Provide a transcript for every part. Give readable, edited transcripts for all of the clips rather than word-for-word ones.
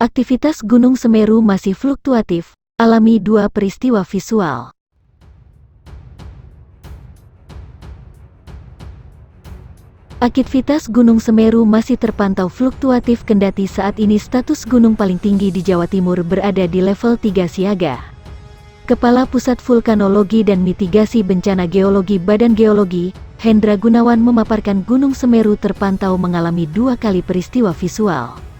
Aktivitas Gunung Semeru masih fluktuatif, alami dua peristiwa visual. Aktivitas Gunung Semeru masih terpantau fluktuatif kendati saat ini status gunung paling tinggi di Jawa Timur berada di level 3 siaga. Kepala Pusat Vulkanologi dan Mitigasi Bencana Geologi Badan Geologi, Hendra Gunawan memaparkan Gunung Semeru terpantau mengalami dua kali peristiwa visual.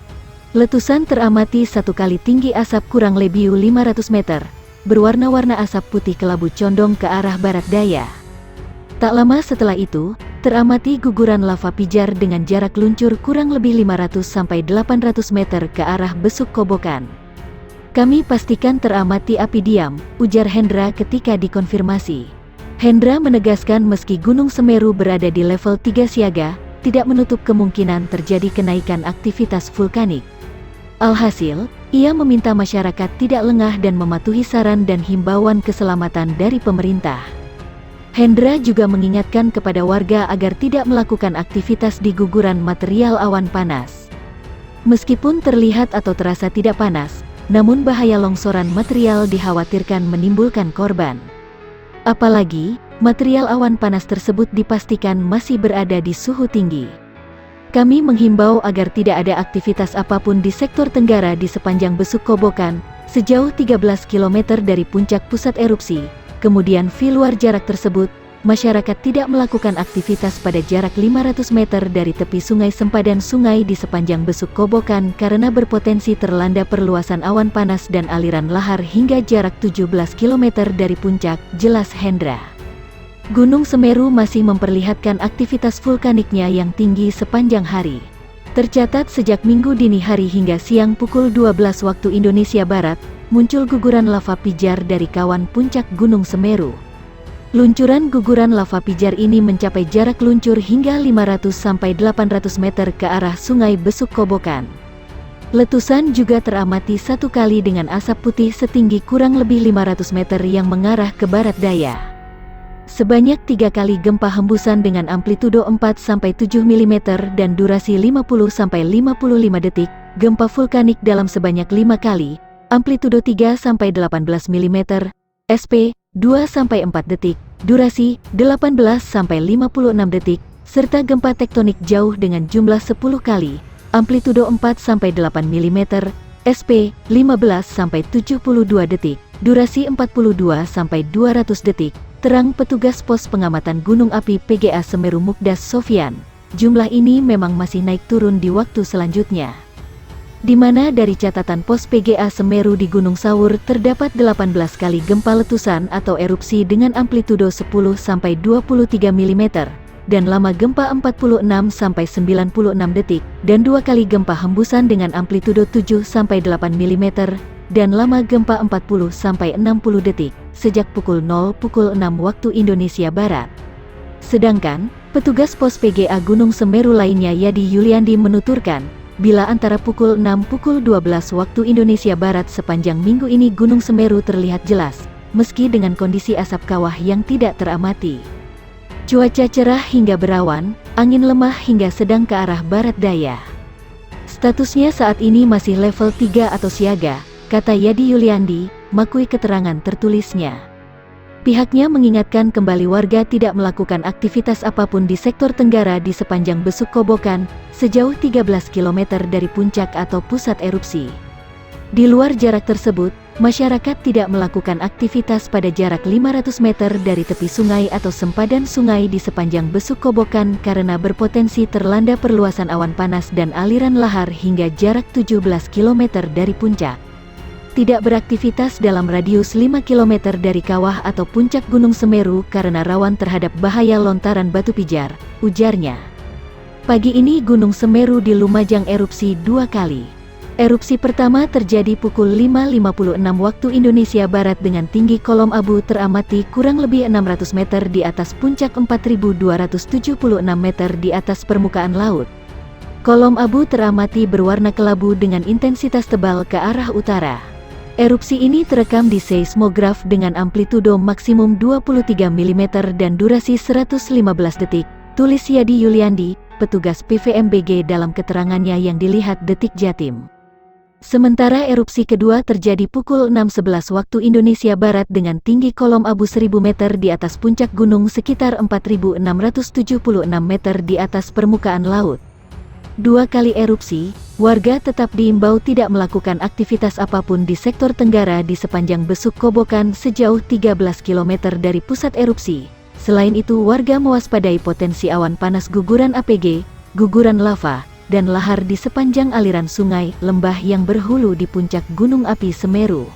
Letusan teramati satu kali tinggi asap kurang lebih 500 meter, berwarna-warna asap putih kelabu condong ke arah barat daya. Tak lama setelah itu, teramati guguran lava pijar dengan jarak luncur kurang lebih 500-800 meter ke arah Besuk Kobokan. Kami pastikan teramati api diam, ujar Hendra ketika dikonfirmasi. Hendra menegaskan meski Gunung Semeru berada di level 3 siaga, tidak menutup kemungkinan terjadi kenaikan aktivitas vulkanik. Alhasil, ia meminta masyarakat tidak lengah dan mematuhi saran dan himbauan keselamatan dari pemerintah. Hendra juga mengingatkan kepada warga agar tidak melakukan aktivitas di guguran material awan panas. Meskipun terlihat atau terasa tidak panas, namun bahaya longsoran material dikhawatirkan menimbulkan korban. Apalagi, material awan panas tersebut dipastikan masih berada di suhu tinggi. Kami menghimbau agar tidak ada aktivitas apapun di sektor tenggara di sepanjang Besuk Kobokan, sejauh 13 km dari puncak pusat erupsi. Kemudian di luar jarak tersebut, masyarakat tidak melakukan aktivitas pada jarak 500 meter dari tepi sungai sempadan sungai di sepanjang Besuk Kobokan karena berpotensi terlanda perluasan awan panas dan aliran lahar hingga jarak 17 km dari puncak, jelas Hendra. Gunung Semeru masih memperlihatkan aktivitas vulkaniknya yang tinggi sepanjang hari. Tercatat sejak Minggu dini hari hingga siang pukul 12 waktu Indonesia Barat, muncul guguran lava pijar dari kawan puncak Gunung Semeru. Luncuran guguran lava pijar ini mencapai jarak luncur hingga 500-800 meter ke arah Sungai Besuk Kobokan. Letusan juga teramati satu kali dengan asap putih setinggi kurang lebih 500 meter yang mengarah ke barat daya. Sebanyak 3 kali gempa hembusan dengan amplitudo 4-7 mm dan durasi 50-55 detik, gempa vulkanik dalam sebanyak 5 kali, amplitudo 3-18 mm, SP 2-4 detik, durasi 18-56 detik, serta gempa tektonik jauh dengan jumlah 10 kali, amplitudo 4-8 mm, SP 15-72 detik, durasi 42-200 detik. Terang petugas pos pengamatan gunung api PGA Semeru Mukdas Sofyan, jumlah ini memang masih naik turun di waktu selanjutnya. Di mana dari catatan pos PGA Semeru di Gunung Sawur terdapat 18 kali gempa letusan atau erupsi dengan amplitudo 10-23 mm, dan lama gempa 46-96 detik, dan 2 kali gempa hembusan dengan amplitudo 7-8 mm, dan lama gempa 40-60 detik, sejak pukul 6 waktu Indonesia Barat. Sedangkan, petugas pos PGA Gunung Semeru lainnya Yadi Yuliandi menuturkan, bila antara pukul 6-12 waktu Indonesia Barat sepanjang minggu ini Gunung Semeru terlihat jelas, meski dengan kondisi asap kawah yang tidak teramati. Cuaca cerah hingga berawan, angin lemah hingga sedang ke arah barat daya. Statusnya saat ini masih level 3 atau siaga, kata Yadi Yuliandi, makui keterangan tertulisnya. Pihaknya mengingatkan kembali warga tidak melakukan aktivitas apapun di sektor tenggara di sepanjang Besuk Kobokan, sejauh 13 km dari puncak atau pusat erupsi. Di luar jarak tersebut, masyarakat tidak melakukan aktivitas pada jarak 500 meter dari tepi sungai atau sempadan sungai di sepanjang Besuk Kobokan karena berpotensi terlanda perluasan awan panas dan aliran lahar hingga jarak 17 km dari puncak. Tidak beraktivitas dalam radius 5 km dari kawah atau puncak Gunung Semeru karena rawan terhadap bahaya lontaran batu pijar, ujarnya. Pagi ini Gunung Semeru di Lumajang erupsi 2 kali. Erupsi pertama terjadi pukul 5.56 waktu Indonesia Barat dengan tinggi kolom abu teramati kurang lebih 600 meter di atas puncak 4.276 meter di atas permukaan laut. Kolom abu teramati berwarna kelabu dengan intensitas tebal ke arah utara. Erupsi ini terekam di seismograf dengan amplitudo maksimum 23 mm dan durasi 115 detik, tulis Yadi Yuliandi, petugas PVMBG dalam keterangannya yang dilihat Detik Jatim. Sementara erupsi kedua terjadi pukul 6.11 waktu Indonesia Barat dengan tinggi kolom abu 1000 meter di atas puncak gunung sekitar 4.676 meter di atas permukaan laut. 2 kali erupsi, warga tetap diimbau tidak melakukan aktivitas apapun di sektor tenggara di sepanjang Besuk Kobokan sejauh 13 km dari pusat erupsi. Selain itu, warga mewaspadai potensi awan panas guguran APG, guguran lava, dan lahar di sepanjang aliran sungai, lembah yang berhulu di puncak Gunung Api Semeru.